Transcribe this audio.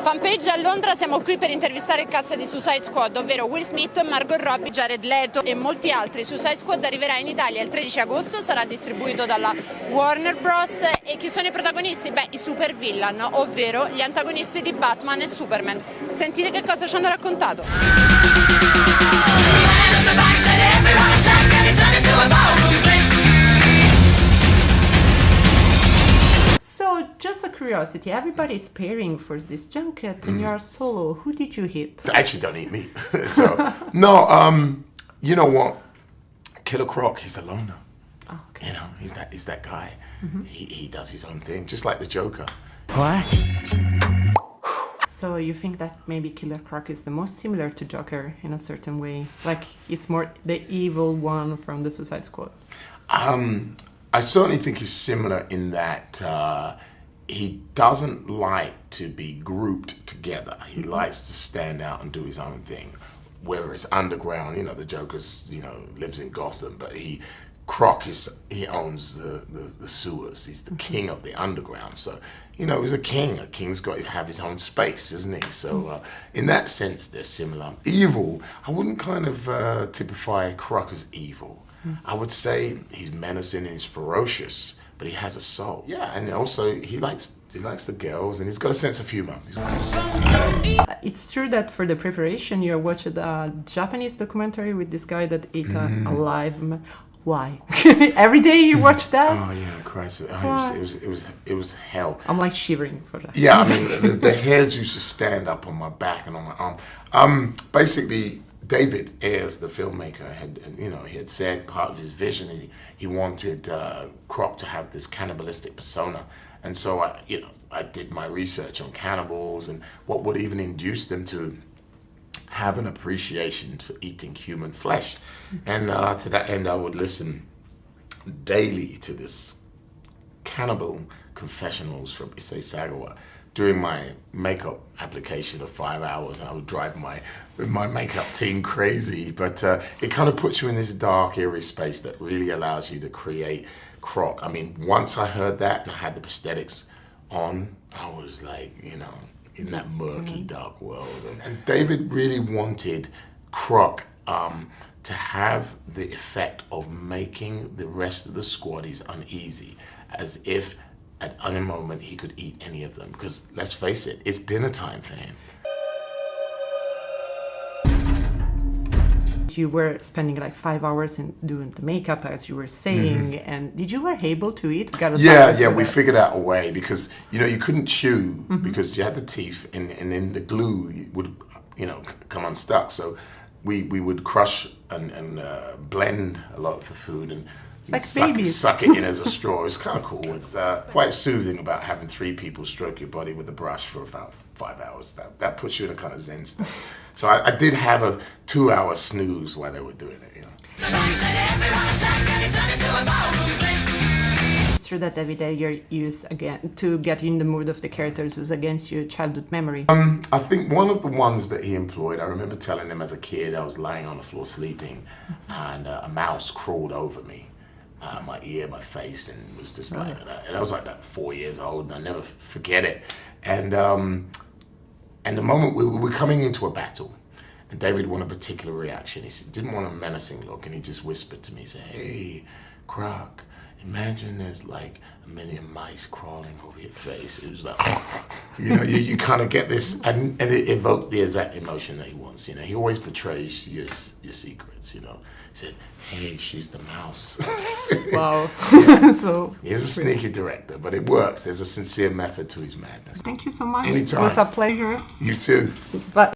Fanpage a Londra, siamo qui per intervistare il cast di Suicide Squad, ovvero Will Smith, Margot Robbie, Jared Leto e molti altri. Suicide Squad arriverà in Italia il 13 agosto, sarà distribuito dalla Warner Bros. E chi sono i protagonisti? Beh, i super villain, ovvero gli antagonisti di Batman e Superman. Sentite che cosa ci hanno raccontato. So, just a curiosity, everybody's pairing for this junket and you're solo. Who did you hit? I actually don't eat meat. So, no, you know what? Killer Croc, he's the loner. Oh, okay. You know, he's that guy. Mm-hmm. He does his own thing, just like the Joker. What? So you think that maybe Killer Croc is the most similar to Joker in a certain way? Like, it's more the evil one from the Suicide Squad? I certainly think he's similar in that he doesn't like to be grouped together. He likes to stand out and do his own thing. Whereas underground, you know, the Joker's, you know, lives in Gotham, but Croc he owns the sewers. He's the king of the underground. So, you know, he's a king. A king's got to have his own space, isn't he? So, in that sense, they're similar. Evil, I wouldn't kind of typify Croc as evil. I would say he's menacing, he's ferocious, but he has a soul. Yeah, and also he likes the girls, and he's got a sense of humor. It's true that for the preparation you watched a Japanese documentary with this guy that ate a live man. Why? Every day you watch that? Oh yeah, Christ! It was hell. I'm like shivering for that. Yeah, I mean the hairs used to stand up on my back and on my arm. Basically, David Ayers, the filmmaker, he had said part of his vision he wanted Croc to have this cannibalistic persona, and so I did my research on cannibals and what would even induce them to have an appreciation for eating human flesh, and to that end I would listen daily to this cannibal confessionals from Issei Sagawa during my makeup application of 5 hours, and I would drive my makeup team crazy. But it kind of puts you in this dark, eerie space that really allows you to create Croc. I mean, once I heard that and I had the prosthetics on, I was like, you know, in that murky, dark world. And David really wanted Croc to have the effect of making the rest of the squaddies uneasy, as if at any moment he could eat any of them, because let's face it, it's dinner time for him. You were spending like 5 hours in doing the makeup, as you were saying, and did you were able to eat? Yeah, we figured out a way, because you couldn't chew because you had the teeth, and then the glue would come unstuck. So we would crush and blend a lot of the food and like suck it in as a straw. It's kind of cool. It's quite soothing about having 3 people stroke your body with a brush for about 5 hours. That puts you in a kind of zen state. So I did have a 2-hour snooze while they were doing it. It's true that David Ayer used again to get in the mood of the characters was against your childhood memory. I think one of the ones that he employed, I remember telling him as a kid, I was lying on the floor sleeping, and a mouse crawled over me. My ear, my face, and was just like, and I was like about 4 years old, and I never forget it. And the moment we were coming into a battle, and David wanted a particular reaction. He didn't want a menacing look, and he just whispered to me, he said, "Hey, Croc, imagine there's like 1 million mice crawling over your face." It was like, you kind of get this, and it evoked the exact emotion that he wants. He always betrays your secrets. He said, "Hey, she's the mouse." Wow. So he's a sneaky director, but it works. There's a sincere method to his madness. Thank you so much. Anytime. It was a pleasure. You too. Bye.